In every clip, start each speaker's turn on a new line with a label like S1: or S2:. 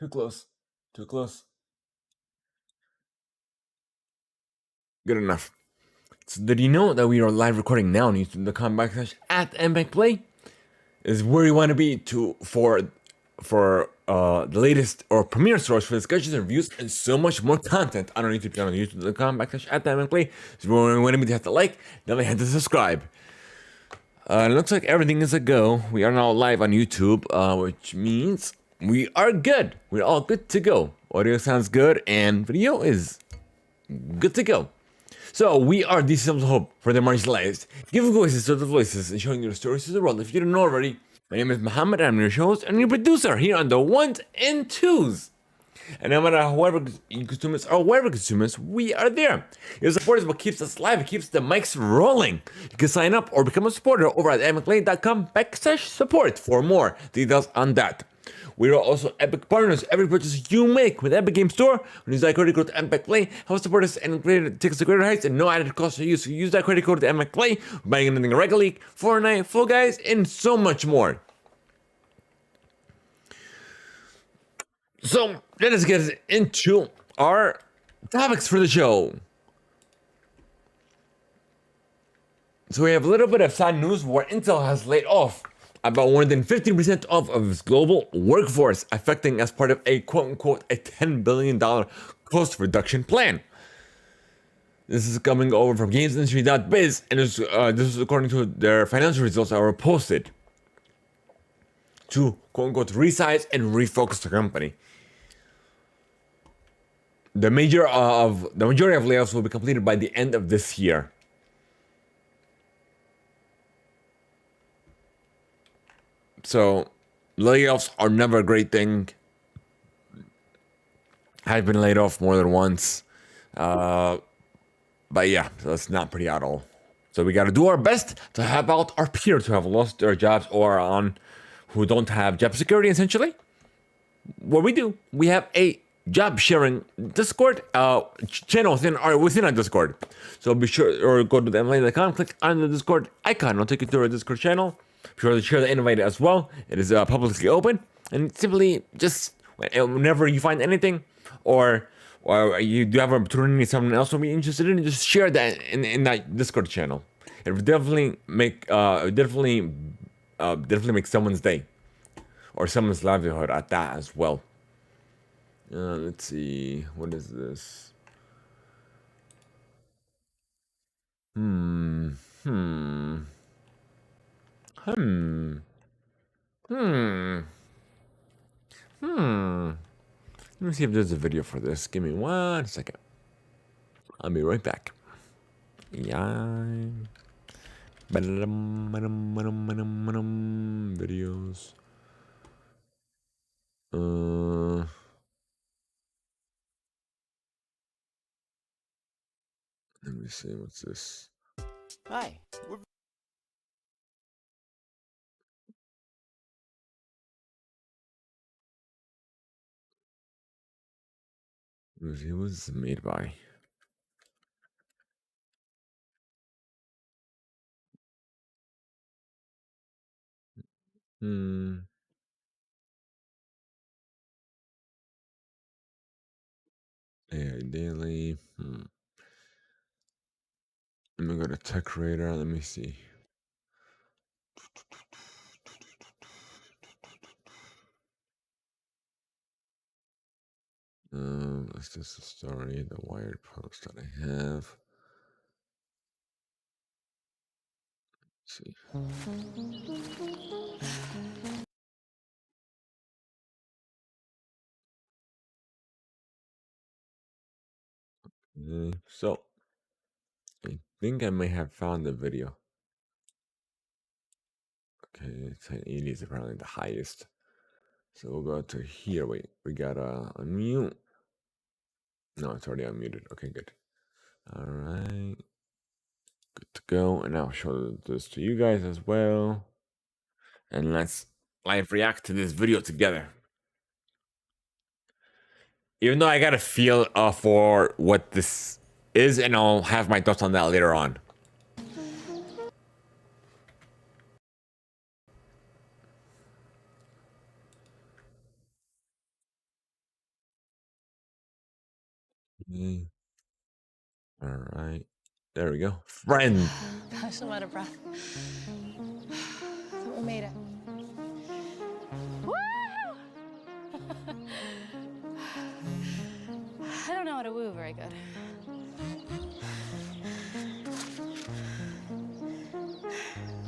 S1: Too close. Too close. Good enough. So did you know that we are live recording now on YouTube? The comeback slash at Theimpactplay is where you want to be for the latest or premiere source for discussions and reviews and so much more content on our YouTube channel. YouTube.com / at Theimpactplay is where we want to be. Hit the like, then we hit the subscribe. It looks like everything is a go. We are now live on YouTube, which means we are good. We're all good to go. Audio sounds good, and video is good to go. So we are the symbol of hope for the marginalized, giving voices to the voiceless and showing your stories to the world. If you don't know already, my name is Muhammad. I'm your host and your producer here on the ones and twos. And no matter however you consume us or wherever you consume us, we are there. Your support is what keeps us live. It keeps the mics rolling. You can sign up or become a supporter over at theimpactplay.com / support for more details on that. We are also Epic partners. Every purchase you make with Epic Game Store, when you use that credit code to Theimpactplay, help support us and take us to greater heights and no added cost to you. So use that credit code to Theimpactplay, buying anything Regular League, Fortnite, Fall Guys, and so much more. So let us get into our topics for the show. So we have a little bit of sad news where Intel has laid off about more than 15% of its global workforce, affecting as part of a quote-unquote a $10 billion cost reduction plan. This is coming over from GamesIndustry.biz, and this is according to their financial results that were posted to quote-unquote resize and refocus the company. The majority of layoffs will be completed by the end of this year. So, layoffs are never a great thing. I've been laid off more than once. But yeah, so that's not pretty at all. So we got to do our best to help out our peers who have lost their jobs or who don't have job security, essentially. What we do, we have a job sharing Discord channel within our Discord. So be sure or go to theimpactplay.com, click on the Discord icon. It'll take you to our Discord channel. Be sure to share the invite as well. It is publicly open, and simply just whenever you find anything or you do have an opportunity someone else will be interested in, just share that in that Discord channel. It would definitely make definitely make someone's day or someone's livelihood at that as well. Let's see, what is this? Let me see if there's a video for this. Give me 1 second. I'll be right back. Yeah. Videos. Let me see, what's this?
S2: Hi.
S1: It was made by. AI Daily. Let me go to Tech Radar. Let me see. That's just a story, the Wired post that I have. Let's see. So, I think I may have found the video. Okay, 1080 is apparently the highest. So we'll go to here. Wait, we gotta unmute. No, it's already unmuted. Okay, good. All right. Good to go. And I'll show this to you guys as well. And let's live react to this video together. Even though I got a feel for what this is, and I'll have my thoughts on that later on. All right. There we go. Friend.
S2: Gosh, I'm out of breath. So we made it. Woo! I don't know how to woo very good.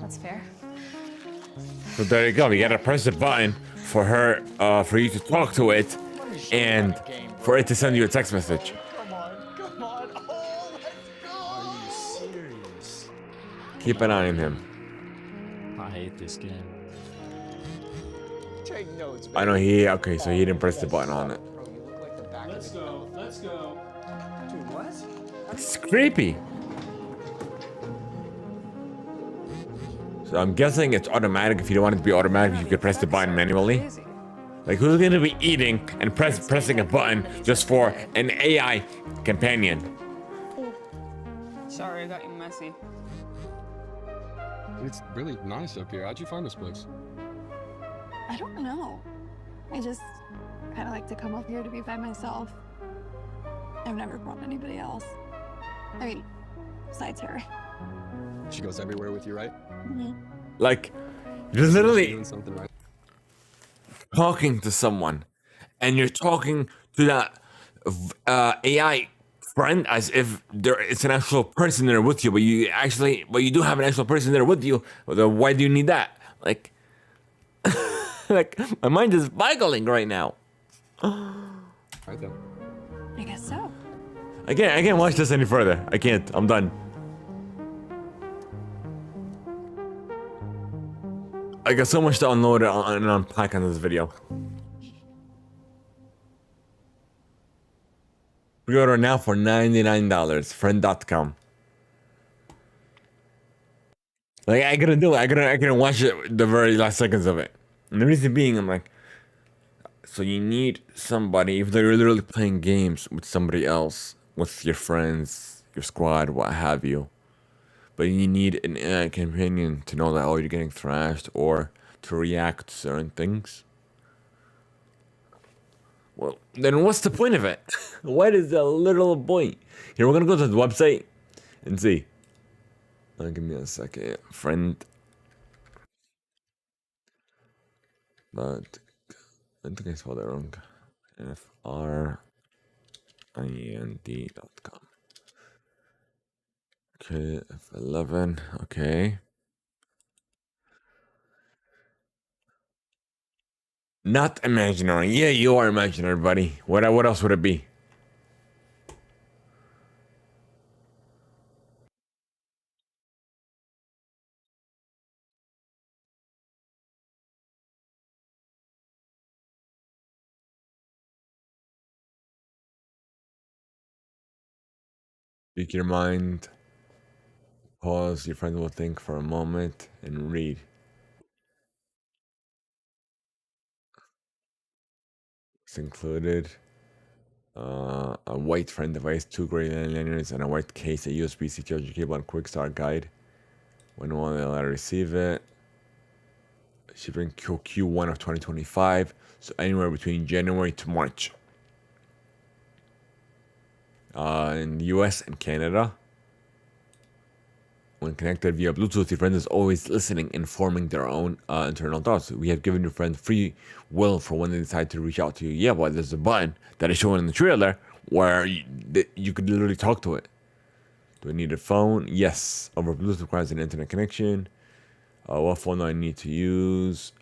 S2: That's fair.
S1: So there you go. You gotta press the button for her, for you to talk to it, and for it to send you a text message.
S3: Come on. Oh, let's go.
S4: Are you serious?
S1: Keep an eye on him.
S4: I hate this game.
S3: Take notes, baby.
S1: I know he. Okay, so he didn't press the button on it.
S3: Bro, you look like the back
S4: Let's
S3: of the
S4: go. Let's go.
S3: Dude, what?
S1: It's creepy. So I'm guessing it's automatic. If you don't want it to be automatic, you could press the button manually. Like, who's gonna be eating and pressing a button just for an AI companion?
S5: Sorry, I got you messy.
S6: It's really nice up here. How'd you find this place?
S7: I don't know. I just kind of like to come up here to be by myself. I've never brought anybody else. I mean, besides her.
S6: She goes everywhere with you, right?
S1: Like, you're literally
S6: Doing something right.
S1: talking to someone, and you're talking to that AI friend as if it's an actual person there with you, but you do have an actual person there with you. Why do you need that? Like, like my mind is boggling right now.
S6: Right then.
S7: I guess so.
S1: I can't watch this any further. I can't. I'm done. I got so much to unload and unpack on this video. Pre-order now for $99. Friend.com. Like, I couldn't do it. I couldn't watch it the very last seconds of it. And the reason being, I'm like, so you need somebody, if they're literally playing games with somebody else, with your friends, your squad, what have you. But you need an AI companion to know that, oh, you're getting thrashed, or to react to certain things. Well, then what's the point of it? What is the little point? Here, we're gonna go to the website and see. Give me a second. Friend. But I think I spelled it wrong. frind.com. Okay, F11. Okay. Not imaginary. Yeah, you are imaginary, buddy. What else would it be? Speak your mind. Pause. Your friend will think for a moment and read. It's included. A white friend device, 2 gray lanyards, and a white case, a USB-C charger cable, and quick start guide. When will I receive it? Shipping Q1 of 2025, so anywhere between January to March. In the US and Canada. When connected via Bluetooth, your friend is always listening and forming their own internal thoughts. We have given your friend free will for when they decide to reach out to you. Yeah, but there's a button that is shown in the trailer where you could literally talk to it. Do I need a phone? Yes. Over Bluetooth requires an internet connection. What phone do I need to use?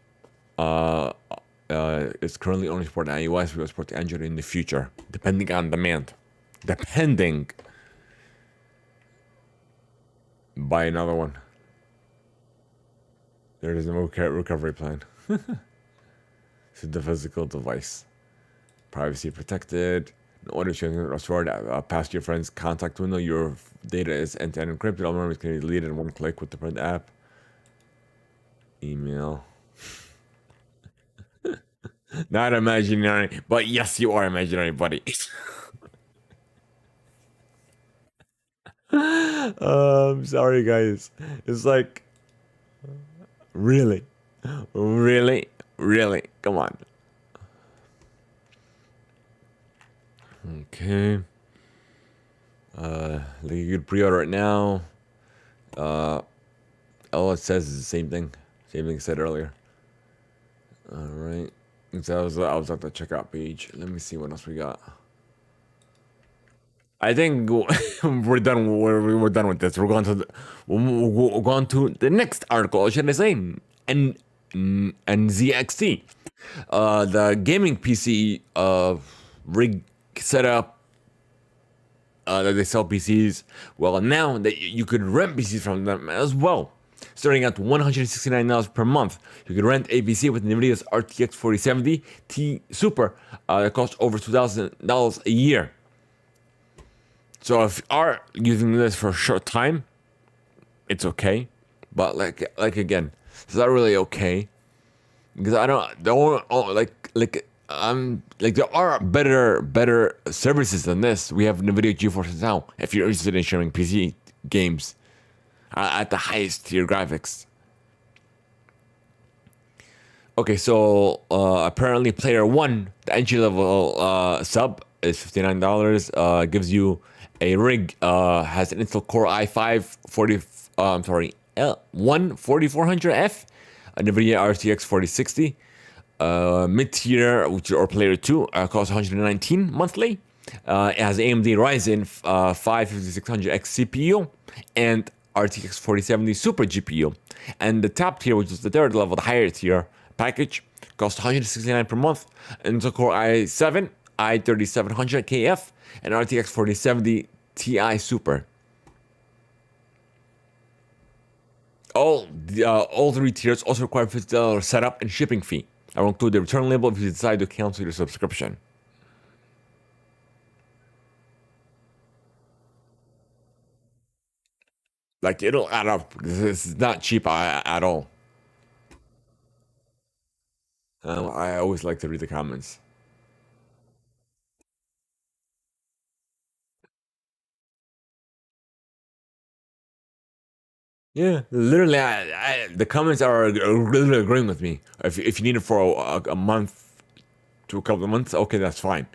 S1: It's currently only supporting iOS. We will support Android in the future, depending on demand. Depending. Buy another one. There is no recovery plan. It's the physical device. Privacy protected. In order to stored past your friend's contact window, your data is end-to-end encrypted. All memories can be deleted in one click with the Print app. Email. Not imaginary, but yes, you are imaginary, buddy. I'm sorry, guys. It's like, really, come on. Okay. Like you could pre-order it now. All it says is the same thing. Same thing I said earlier. All right. So I was at the checkout page. Let me see what else we got. I think we're done. We're done with this. We're going to we're going to the next article. Should I say? And ZXT, the gaming PC rig setup that they sell PCs. Well, now that you could rent PCs from them as well. Starting at $169 per month, you can rent a PC with NVIDIA's RTX 4070 Ti Super that costs over $2,000 a year. So if you are using this for a short time, it's okay. But like again, it's not really okay because I don't there are better services than this. We have NVIDIA GeForce now. If you're interested in sharing PC games at the highest tier graphics. Okay, so apparently Player One, the entry level sub is $59. Gives you a rig, has an Intel Core i5 4400F, a NVIDIA RTX 4060. Mid-tier, or Player 2, costs $119 monthly. It has AMD Ryzen 5 5600X CPU and RTX 4070 Super GPU. And the top tier, which is the third level, the higher tier package, costs $169 per month. Intel Core i7, i3700KF, and RTX 4070 Ti Super. All three tiers also require $50 setup and shipping fee. I will include the return label if you decide to cancel your subscription. Like, it'll add up. This is not cheap at all. I always like to read the comments. Yeah, literally, the comments are really agreeing with me. If you need it for a month to a couple of months, okay, that's fine.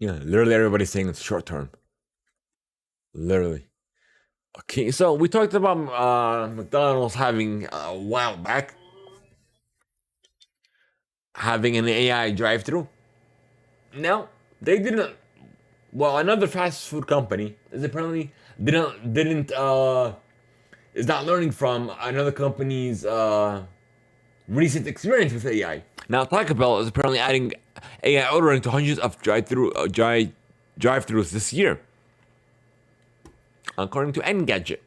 S1: Yeah, literally everybody's saying it's short term. Literally. Okay, so we talked about McDonald's having a while back having an AI drive-through. No, they didn't. Well, another fast food company is apparently didn't is not learning from another company's recent experience with AI. Now, Taco Bell is apparently adding AI ordering to hundreds of drive-throughs this year, according to Engadget.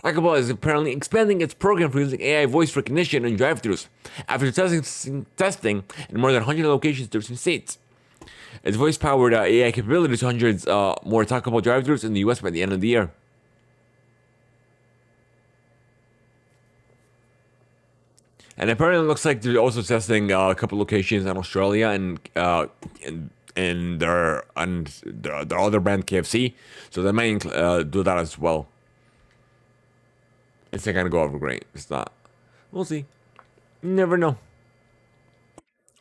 S1: Taco Bell is apparently expanding its program for using AI voice recognition in drive-thrus after testing in more than 100 locations in 13 states. Its voice-powered AI capabilities to hundreds more Taco Bell drive-thrus in the U.S. by the end of the year. And apparently, it looks like they're also testing a couple locations in Australia and their other brand KFC. So they might do that as well. It's not gonna go over great. It's not. We'll see. You never know.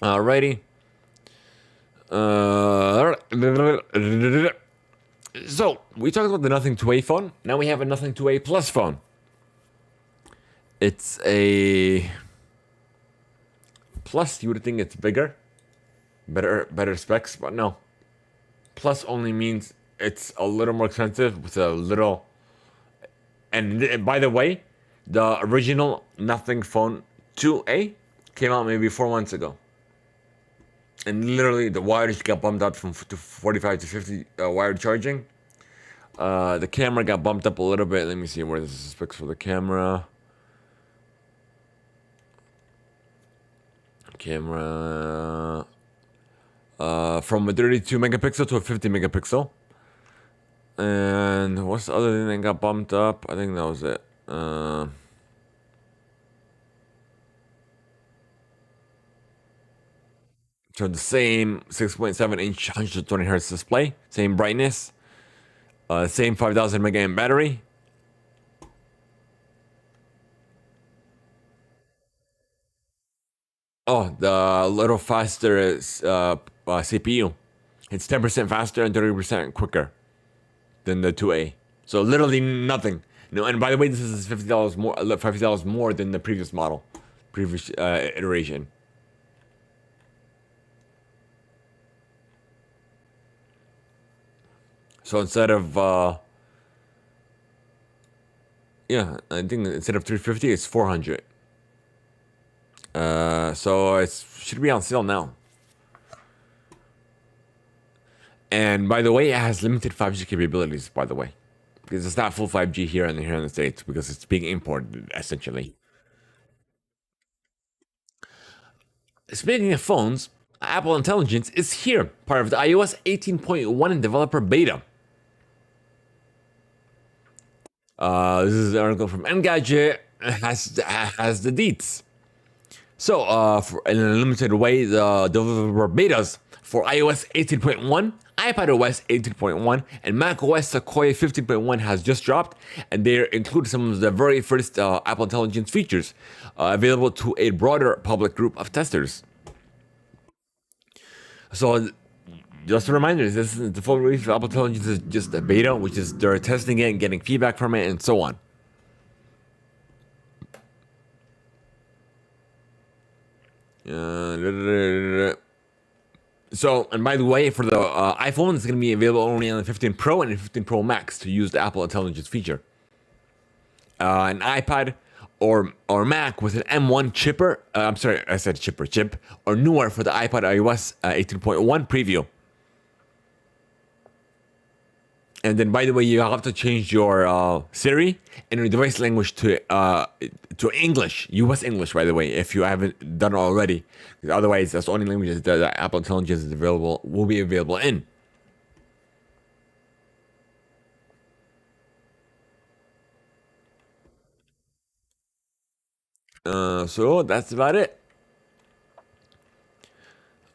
S1: Alrighty. So we talked about the Nothing 2A phone. Now we have a Nothing 2A Plus phone. It's a Plus. You would think it's bigger, better specs, but no. Plus only means it's a little more expensive with a little. And by the way, the original Nothing Phone 2A came out maybe 4 months ago. And literally, the wires got bumped up from 45 to 50 wired charging. The camera got bumped up a little bit. Let me see where this is specs for the camera. Camera from a 32 megapixel to a 50 megapixel. And what's the other thing that got bumped up? I think that was it. So the same 6.7 inch 120 hertz display, same brightness, same 5000 mAh battery. Oh, the little faster is CPU. It's 10% faster and 30% quicker than the 2A. So literally nothing. No, and by the way, this is $50 more, $50 more than the previous model, previous iteration. So instead of yeah, I think instead of 350, it's 400. So it should be on sale now. And by the way, it has limited 5G capabilities. By the way, because it's not full 5G here in the States because it's being imported essentially. Speaking of phones, Apple Intelligence is here, part of the iOS 18.1 developer beta. This is an article from Engadget. Has the deets. So, in a limited way, the developer betas for iOS 18.1, iPadOS 18.1, and macOS Sequoia 15.1 has just dropped, and they include some of the very first Apple Intelligence features available to a broader public group of testers. So, just a reminder, this is the full release of Apple Intelligence is just a beta, which is they're testing it and getting feedback from it and so on. So, and by the way, for the iPhone, it's going to be available only on the 15 Pro and the 15 Pro Max to use the Apple Intelligence feature. An iPad or Mac with an M1 chipper, I'm sorry, I said chip, or newer for the iPad iOS 18.1 preview. And then, by the way, you have to change your Siri and your device language to English, US English, by the way, if you haven't done it already. Otherwise, that's the only language that Apple Intelligence is will be available in. So that's about it.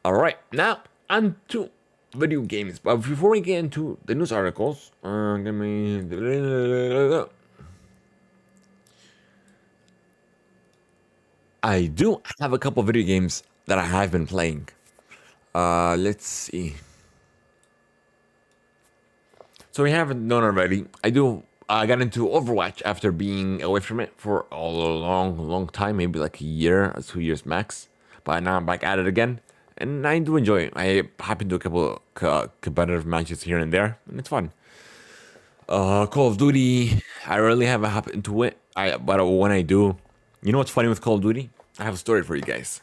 S1: All right, now on to video games. But before we get into the news articles, I do have a couple video games that I have been playing. Let's see. So we haven't known already. I got into Overwatch after being away from it for a long time, maybe like a year or 2 years max. But now I'm back at it again, and I do enjoy it. I happen to a couple competitive matches here and there, and it's fun. Call of Duty, I rarely have a hop into it. But when I do, you know what's funny with Call of Duty? I have a story for you guys.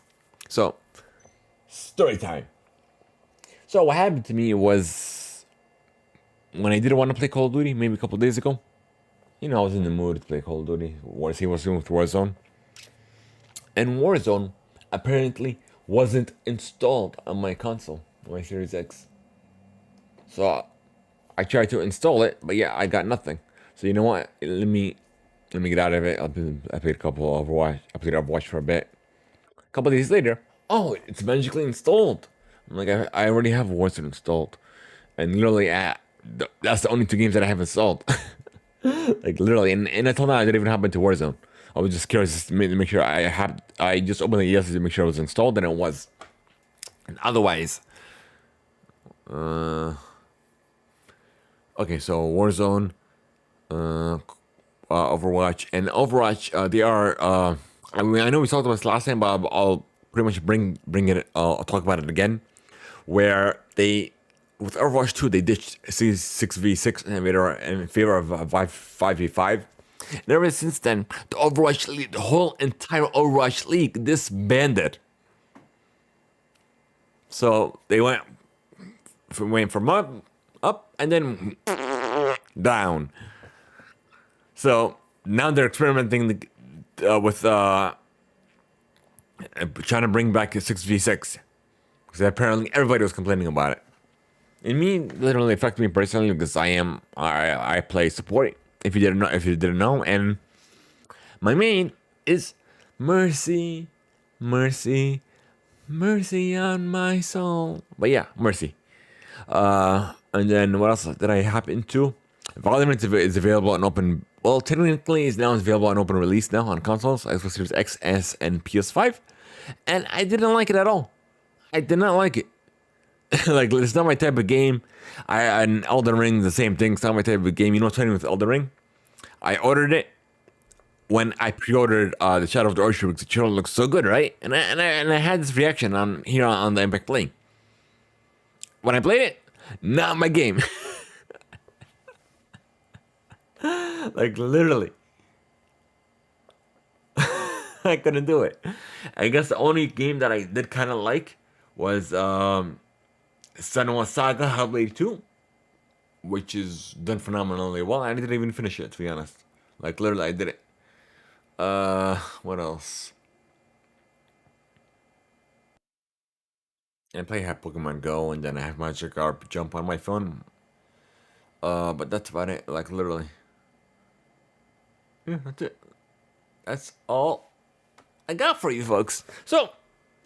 S1: So, story time. So what happened to me was when I didn't want to play Call of Duty, maybe a couple days ago. You know, I was in the mood to play Call of Duty. See what's doing with Warzone. And Warzone apparently wasn't installed on my console, my Series X. So I tried to install it, but yeah, I got nothing. So you know what? Let me get out of it. I played a couple of Overwatch. I played Overwatch for a bit. A couple of days later, oh, it's magically installed. I'm like, I already have Warzone installed, and literally, that's the only 2 games that I have installed. Like literally, and until now, I didn't even happen to Warzone. I was just curious to make sure I just opened it yesterday to make sure it was installed, and it was. And otherwise, okay, so Warzone, Overwatch, and Overwatch, they are. I mean, I know we talked about this last time, but I'll pretty much bring it. I'll talk about it again, where they. With Overwatch 2, they ditched 6v6 in favor of 5v5. And ever since then, the Overwatch League, the whole entire Overwatch League disbanded. So they went from up, and then down. So now they're experimenting with trying to bring back a 6v6. Because apparently everybody was complaining about it. And me, literally affected me personally because I play support. If you didn't know, and my main is Mercy. Mercy on my soul. But yeah, Mercy. And then what else did I hop into? Valorant is available on open. Well, technically, it's now available on open release now on consoles, Xbox Series X, S, and PS5. And I didn't like it at all. I did not like it. Like, it's not my type of game. And Elden Ring, the same thing. It's not my type of game. You know what's funny with Elden Ring? I ordered it when I pre-ordered the Shadow of the Orchard because the trailer looks so good, right? And I had this reaction on here on the Theimpactplay. When I played it, not my game. Like, literally. I couldn't do it. I guess the only game that I did kind of like was Senua Saga Hellblade 2, which is done phenomenally well. I didn't even finish it, to be honest. Like, literally, I did it. What else? I play have Pokemon Go, and then I have Magikarp Jump on my phone. But that's about it. Like, literally. Yeah, that's it. That's all I got for you folks. So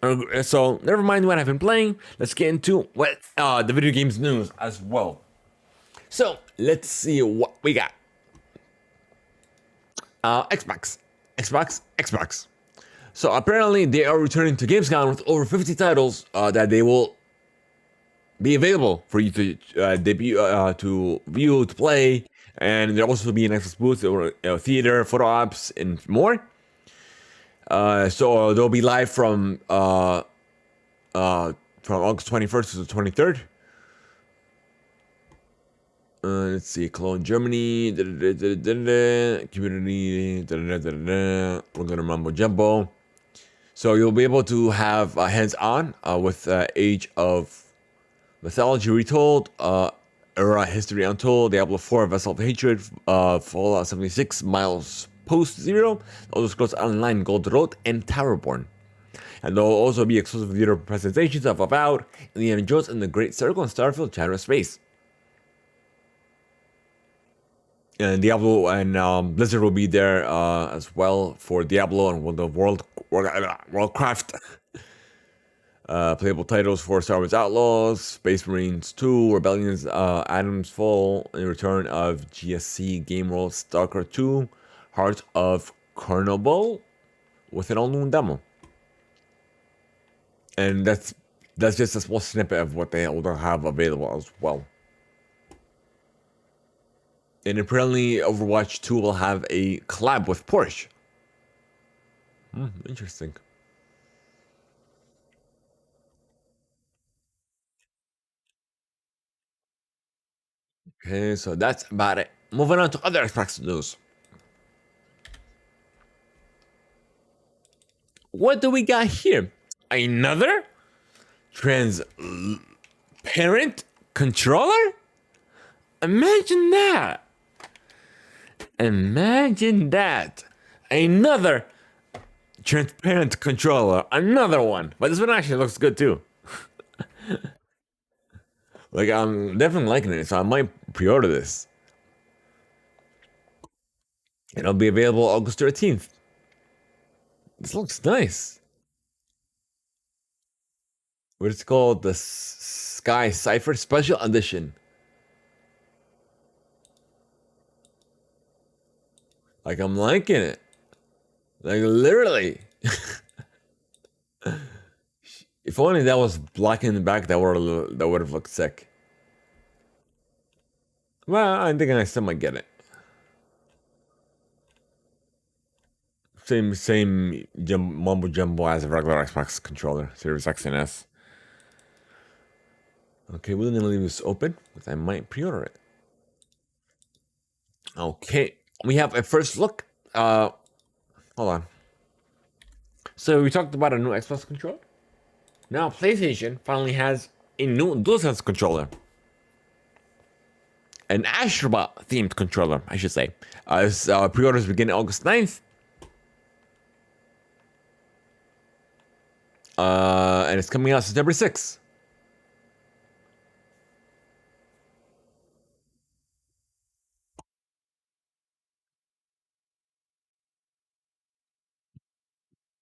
S1: never mind what I've been playing. Let's get into what the video games news as well. So let's see what we got. Xbox. So apparently they are returning to Gamescom with over 50 titles that they will be available for you to debut, to view, to play, and there'll also be an Xbox booth or theater, photo ops, and more. So they'll be live from August 21st to the 23rd. Let's see, Cologne, Germany, community, we're gonna mumbo jumbo. So you'll be able to have hands-on with Age of Mythology Retold, Era History Untold, Diablo 4, Vessel of Hatred, Fallout 76, Miles Post Zero, Elder Scrolls Online Gold Road, and Towerborn. And there will also be exclusive theater presentations of Avowed, Indiana Jones and the Great Circle, and Starfield Shadow Space. And Diablo and Blizzard will be there as well for Diablo and Worldcraft. Playable titles for Star Wars Outlaws, Space Marines 2, Rebellion's Adam's Fall, and Return of GSC Game World Stalker 2, Heart of Chernobyl, with an all-new demo. And that's just a small snippet of what they will have available as well. And apparently Overwatch 2 will have a collab with Porsche. Interesting. Okay, so that's about it. Moving on to other Xbox news. What do we got here? Another transparent controller? Imagine that. Imagine that. Another transparent controller. Another one. But this one actually looks good too. Like, I'm definitely liking it, so I might pre-order this. It'll be available August 13th. This looks nice. What is it called? The Sky Cipher Special Edition. Like, I'm liking it. Like, literally. If only that was black in the back, that would have looked sick. Well, I think I still might get it. Same mumbo jumbo as a regular Xbox controller, Series X and S. Okay, we're gonna leave this open because I might pre-order it. Okay, we have a first look. Hold on. So we talked about a new Xbox controller. Now PlayStation finally has a new DualSense controller. An Astrobot themed controller, I should say. Pre-orders begin August 9th. And it's coming out September 6th.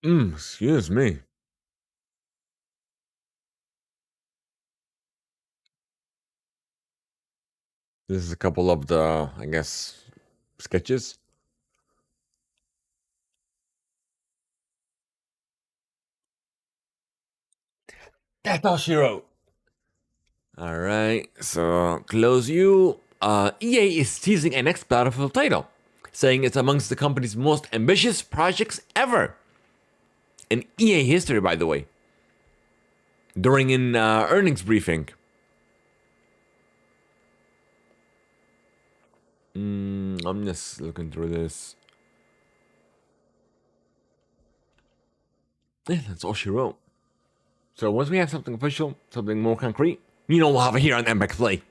S1: Excuse me. This is a couple of the, I guess, sketches. That's all she wrote. All right, so close you. EA is teasing an next Battlefield title, saying it's amongst the company's most ambitious projects ever. In EA history, by the way. During an earnings briefing. I'm just looking through this. Yeah, that's all she wrote. So once we have something official, something more concrete, we'll have it here on Theimpactplay.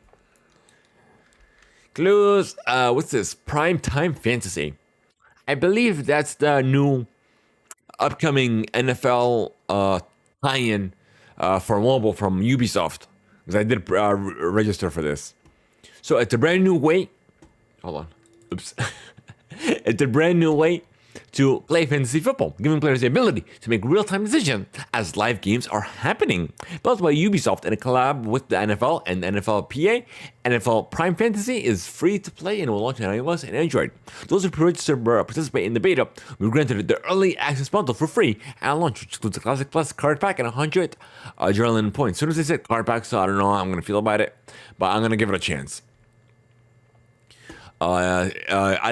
S1: Clues, what's this? Prime Time Fantasy. I believe that's the new upcoming NFL tie-in for mobile from Ubisoft. Because I did register for this. So it's a brand new way. Hold on. Oops. It's a brand new way to play fantasy football, giving players the ability to make real-time decisions as live games are happening. Built by Ubisoft in a collab with the NFL and the NFLPA, NFL Prime Fantasy is free to play and will launch on iOS and Android. Those who pre-register participate in the beta will be granted the early access bundle for free at launch, which includes a Classic Plus card pack and 100 adrenaline points. As soon as they said card pack, so I don't know how I'm going to feel about it, but I'm going to give it a chance. As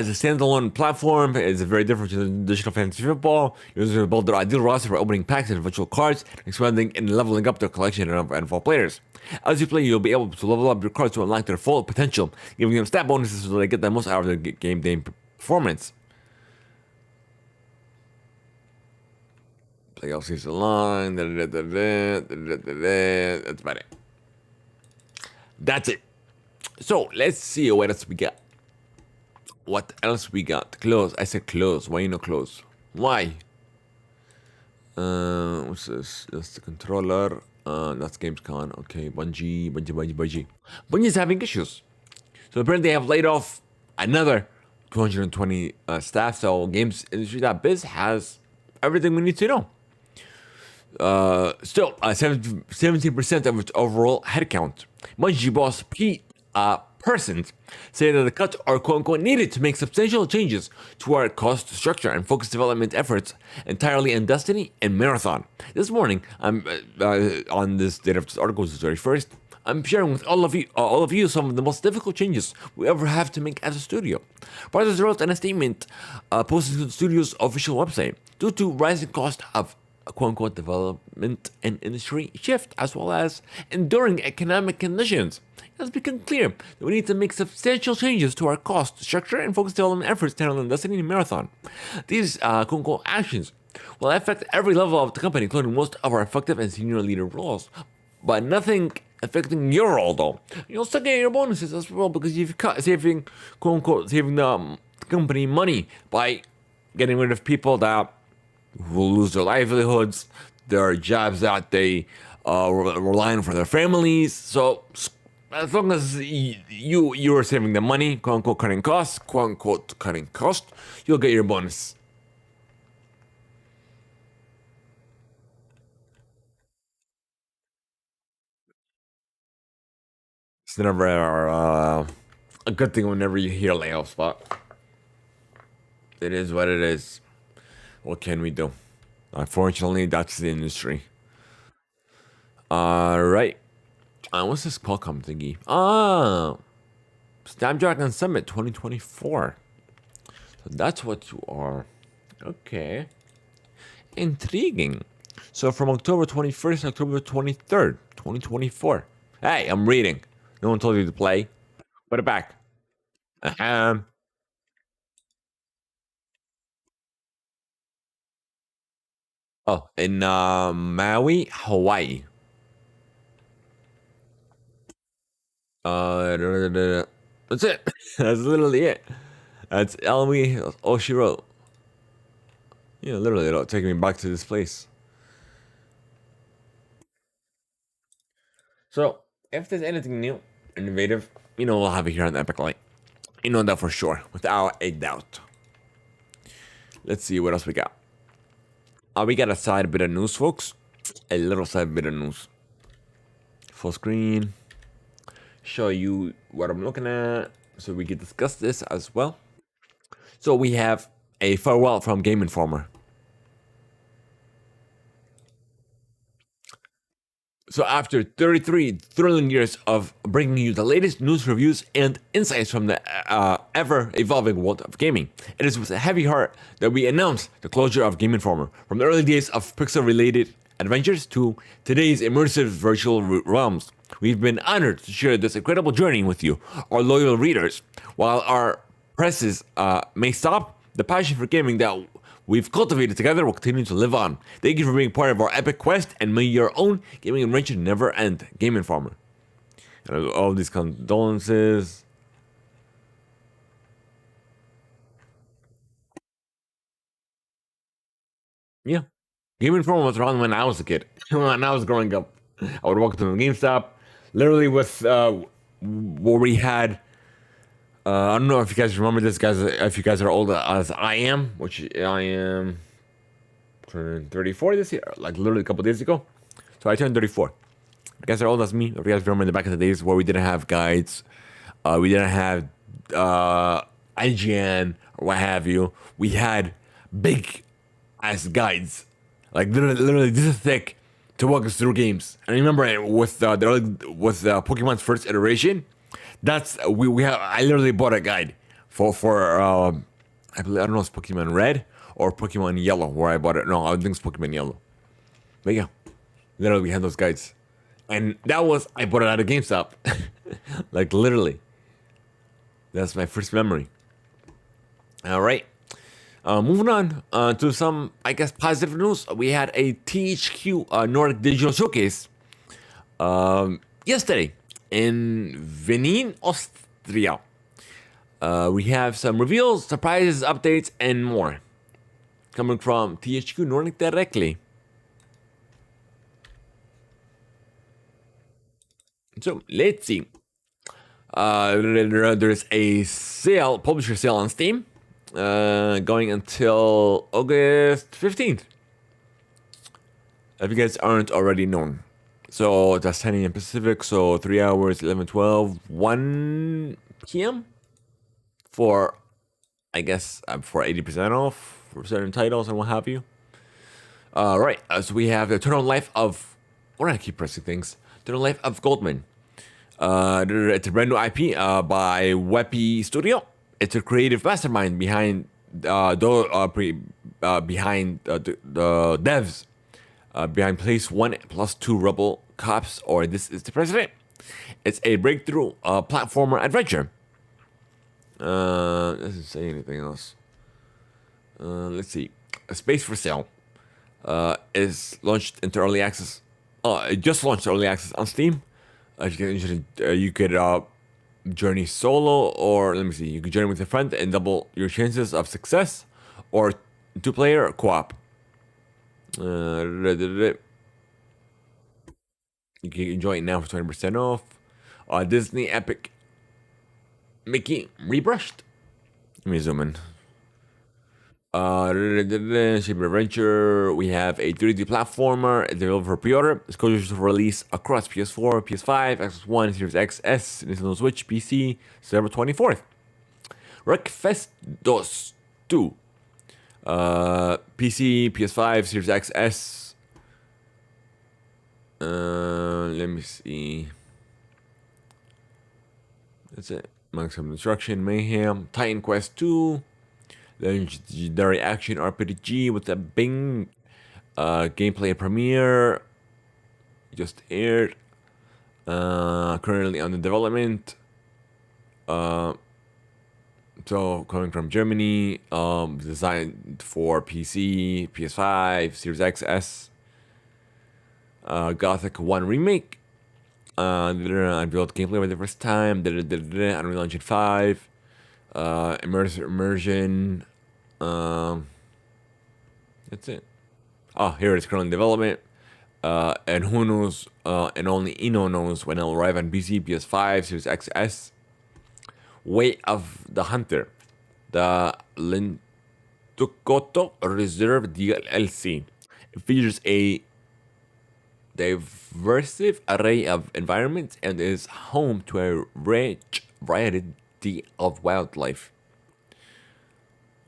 S1: a standalone platform, it's very different from traditional fantasy football. Users will build their ideal roster by opening packs and virtual cards, expanding and leveling up their collection of NFL players. As you play, you'll be able to level up your cards to unlock their full potential, giving them stat bonuses so they get the most out of their game day performance. Playoff season long. That's about it. That's it. So let's see what else we got. What else we got? Close. I said close. Why you no close? Why? What's this? That's the controller. That's Gamescom. Okay, Bungie. Bungie's having issues. So apparently they have laid off another 220 staff. So GamesIndustry.biz has everything we need to know. Still, 17% of its overall headcount. Bungie boss Pete Persons say that the cuts are quote-unquote needed to make substantial changes to our cost structure and focus development efforts entirely on Destiny and Marathon. This morning, I'm on this date of this article, which is the 31st, I'm sharing with all of you some of the most difficult changes we ever have to make as a studio. Partners wrote in a statement posted to the studio's official website. Due to rising cost of quote-unquote development and industry shift, as well as enduring economic conditions, it has become clear that we need to make substantial changes to our cost structure and focus development efforts to handle Destiny and Marathon. These quote-unquote actions will affect every level of the company, including most of our effective and senior leader roles, but nothing affecting your role though. You'll still get your bonuses as well because you've cut saving quote-unquote saving the company money by getting rid of people that will lose their livelihoods, their jobs that they rely on for their families. So as long as you are saving the money, quote unquote cutting cost, you'll get your bonus. It's never a good thing whenever you hear layoffs, but it is what it is. What can we do? Unfortunately, that's the industry. Right. What's this Qualcomm thingy? Snapdragon Summit 2024. So that's what you are. Okay. Intriguing. So from October 21st to October 23rd, 2024. Hey, I'm reading. No one told you to play. Put it back. Oh, in Maui, Hawaii. That's it. That's literally it. That's Elmi Oshiro. Yeah, literally, it'll take me back to this place. So, if there's anything new, innovative, we'll have it here on Epic Light. You know that for sure, without a doubt. Let's see what else we got. We got a side bit of news, folks. A little side bit of news. Full screen. Show you what I'm looking at so we can discuss this as well. So we have a farewell from Game Informer. So after 33 thrilling years of bringing you the latest news, reviews, and insights from the ever-evolving world of gaming, it is with a heavy heart that we announce the closure of Game Informer. From the early days of pixel-related adventures to today's immersive virtual realms, we've been honored to share this incredible journey with you, our loyal readers. While our presses may stop, the passion for gaming that we've cultivated together will continue to live on. Thank you for being part of our epic quest, and may your own gaming adventure never end. Game Informer. And all these condolences. Yeah. Game Informer was around when I was a kid. When I was growing up. I would walk to the GameStop, literally with where we had I don't know if you guys remember this, guys. If you guys are old as I am, which I am, turning 34 this year, like literally a couple days ago. So I turned 34. If you guys are old as me, if you guys remember in the back of the days where we didn't have guides, we didn't have IGN or what have you. We had big ass guides, like literally this is thick, to walk us through games. And I remember with Pokemon's first iteration. That's we have. I literally bought a guide for I believe, I don't know if it's Pokemon Red or Pokemon Yellow where I bought it. No, I think it's Pokemon Yellow. But yeah, literally we had those guides, and that was I bought it at a GameStop, like literally. That's my first memory. All right, moving on to some I guess positive news. We had a THQ Nordic Digital Showcase yesterday in Venin, Austria. We have some reveals, surprises, updates, and more coming from THQ Nordic directly. So let's see. There's a sale, publisher sale on Steam, going until August 15th. If you guys aren't already known. So that's 10 a.m. Pacific, so 3 hours, 11, 12, 1 p.m. for, I guess, for 80% off for certain titles and what have you. Right, so we have the Eternal Life of, we're gonna keep pressing things. Eternal Life of Goldman. It's a brand new IP by Weppy Studio. It's a creative mastermind behind the devs. Behind Place 1 plus 2 Rebel Cops or This is the President. It's a breakthrough platformer adventure. Doesn't say anything else. Let's see. A Space for Sale is launched into early access. It just launched early access on Steam. You could journey solo, or let me see. You could journey with a friend and double your chances of success, or 2-player co-op. You can enjoy it now for 20% off. Disney Epic Mickey Rebrushed. Let me zoom in. Shape of Adventure. We have a 3D platformer. It's available for pre-order. It's scheduled for release across PS4, PS5, Xbox One, Series XS, Nintendo Switch, PC, September 24th. Wreckfest 2. PC, PS5, Series XS. Let me see. That's it. Maximum Destruction, Mayhem, Titan Quest 2, Legendary Action RPG with a Bing gameplay premiere just aired. Currently under development. So coming from Germany, designed for PC, PS5, Series XS, Gothic 1 remake, unveiled gameplay for the first time, Unreal Engine 5, immersion, that's it. Oh, here it's currently in development, and who knows, and only Eno knows when it'll arrive on PC, PS5, Series XS. Way of the Hunter, the Lintukoto Reserve DLC. It features the diverse array of environments and is home to a rich variety of wildlife.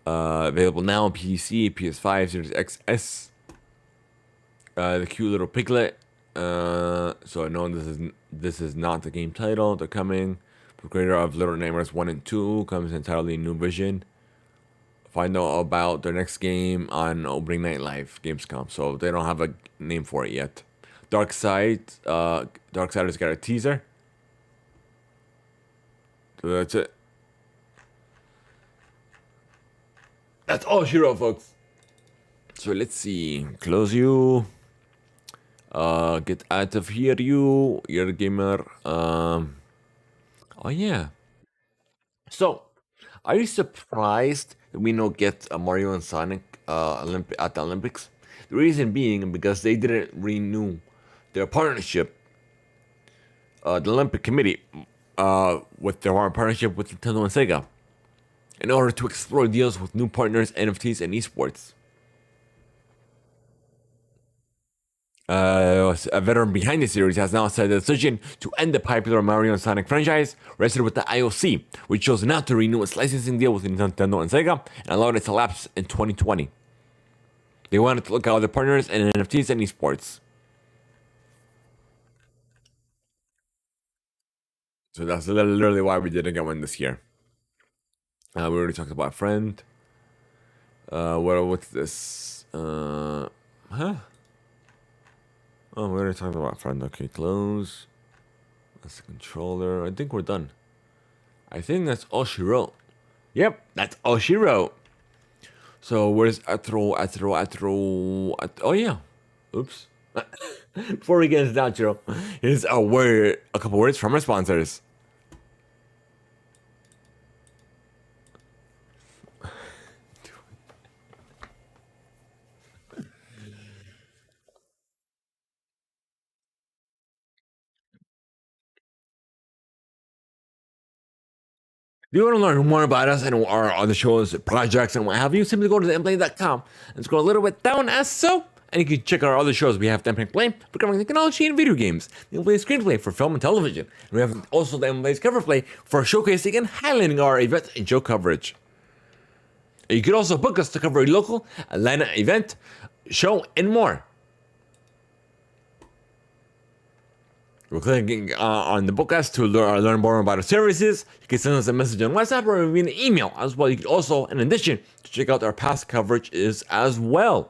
S1: Available now on PC, PS5, Series XS. The cute little piglet. So no, this is not the game title. They're coming. The creator of Little Nightmares 1 and 2 comes entirely new vision. Find out about their next game on opening night live Gamescom. So they don't have a name for it yet. Darksiders got a teaser. So that's it. That's all she wrote, folks. So let's see. Close you. Get out of here, you're a gamer. Oh yeah. So, are you surprised that we don't get a Mario and Sonic at the Olympics? The reason being because they didn't renew their partnership. The Olympic Committee, with their partnership with Nintendo and Sega, in order to explore deals with new partners, NFTs, and esports. A veteran behind the series has now said the decision to end the popular Mario and Sonic franchise rested with the IOC, which chose not to renew its licensing deal with Nintendo and Sega and allowed it to lapse in 2020. They wanted to look at other partners in NFTs and esports. So that's literally why we didn't get one this year. We already talked about Friend. What's this? Oh, we already talked about Friend. Okay, close. That's the controller. I think we're done. I think that's all she wrote. Yep, that's all she wrote. So where's Atro? Oh yeah. Oops. Before we get into the outro, here's a couple words from our sponsors. If you want to learn more about us and our other shows, projects, and what have you, simply go to theimpactplay.com and scroll a little bit down as so, and you can check out our other shows. We have Theimpactplay for covering technology and video games. Theimpactplay screenplay for film and television. And we have also Theimpactplay's coverplay for showcasing and highlighting our event and show coverage. And you can also book us to cover a local Atlanta event, show, and more. We're clicking on the book us to learn more about our services. You can send us a message on WhatsApp or even an email as well. You can also, in addition, to check out our past coverages as well.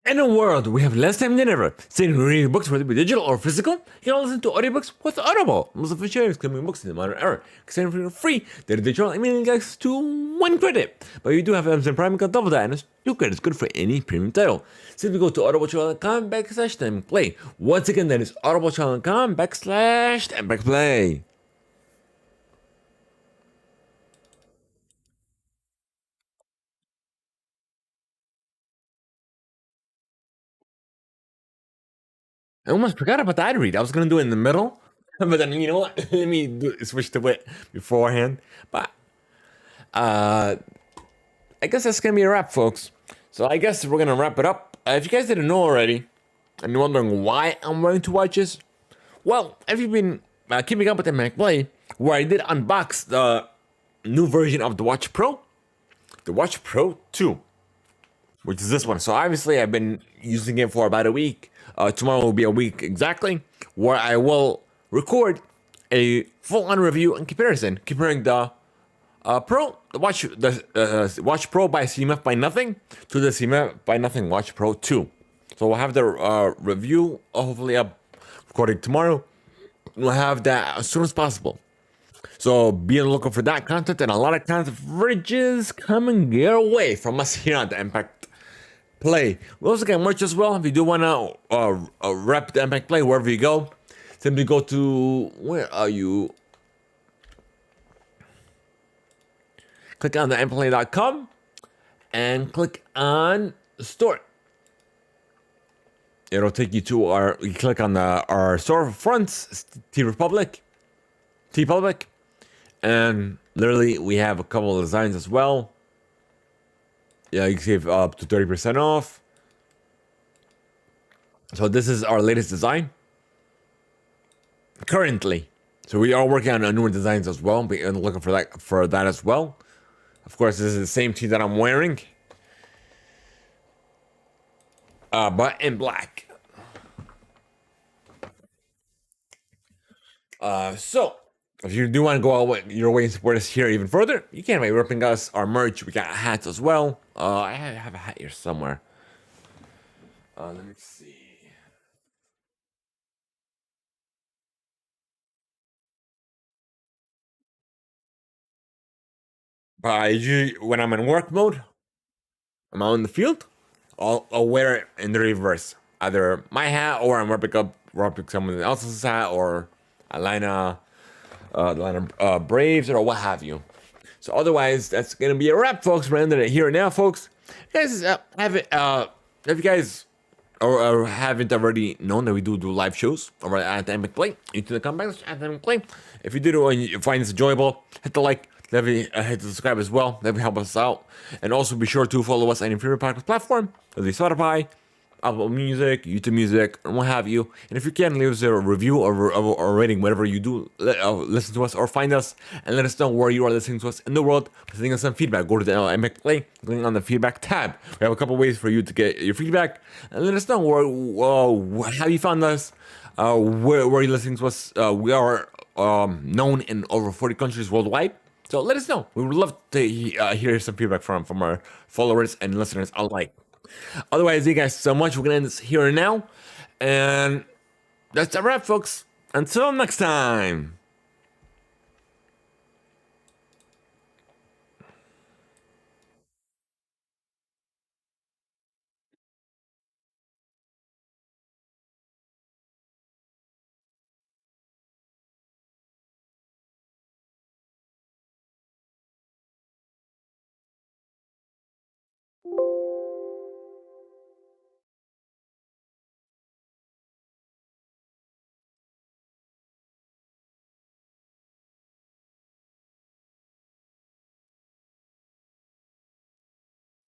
S1: In a world we have less time than ever, sitting and reading books, whether it be digital or physical, you can listen to audiobooks with Audible. Most of the shares coming books in the modern era. Consider for free, they're digital, meaning access to 1 credit. But you do have Amazon Prime, you can double that, and it's 2 credits, good for any premium title. Simply go to audiblechannel.com/Theimpactplay. Once again, that is audiblechannel.com/Theimpactplay. I almost forgot about the ad read. I was gonna do it in the middle, but then you know what? Let me switch to it beforehand. But I guess that's gonna be a wrap, folks. So I guess we're gonna wrap it up. If you guys didn't know already, and you're wondering why I'm wearing two watches, well, if you've been keeping up with the Theimpactplay, where I did unbox the new version of the Watch Pro 2, which is this one. So obviously I've been using it for about a week. Tomorrow will be a week exactly, where I will record a full-on review and comparison, comparing the Watch Pro by CMF by Nothing to the CMF by Nothing Watch Pro 2. So we'll have the review hopefully up recording tomorrow. We'll have that as soon as possible. So be on the lookout for that content and a lot of content fridges coming your way from us here on the Theimpactplay. We also get merch as well. If you do want to rep the Theimpactplay wherever you go, simply go to, where are you? Click on the Theimpactplay.com and click on store. It'll take you to you click on our store fronts, TeePublic, and literally we have a couple of designs as well. Yeah, you can save up to 30% off. So this is our latest design currently. So we are working on newer designs as well. Be looking for that as well. Of course, this is the same tee that I'm wearing, but in black. So if you do want to go out your way and support us here even further, you can by ripping us our merch. We got hats as well. I have a hat here somewhere. Let me see. But usually when I'm in work mode, I'm out in the field, I'll wear it in the reverse. Either my hat or I'm repping someone else's hat or Atlanta Braves or what have you. So otherwise, that's gonna be a wrap, folks. We're ending it here and now, folks. You guys if you guys or haven't already known that we do live shows over at Theimpactplay, you can come back at Theimpactplay. If you do and you find this enjoyable, hit the like. Definitely hit subscribe as well. That will help us out. And also be sure to follow us on your favorite podcast platform, whether it's Spotify, Apple Music, YouTube Music, or what have you. And if you can, leave us a review or rating, whatever you do, listen to us or find us, and let us know where you are listening to us in the world. Sending us some feedback. Go to the Theimpactplay, click on the feedback tab. We have a couple ways for you to get your feedback, and let us know how you found us, where you're listening to us. We are known in over 40 countries worldwide. So let us know. We would love to hear some feedback from our followers and listeners alike. Otherwise, thank you guys so much. We're going to end this here and now. And that's a wrap, folks. Until next time.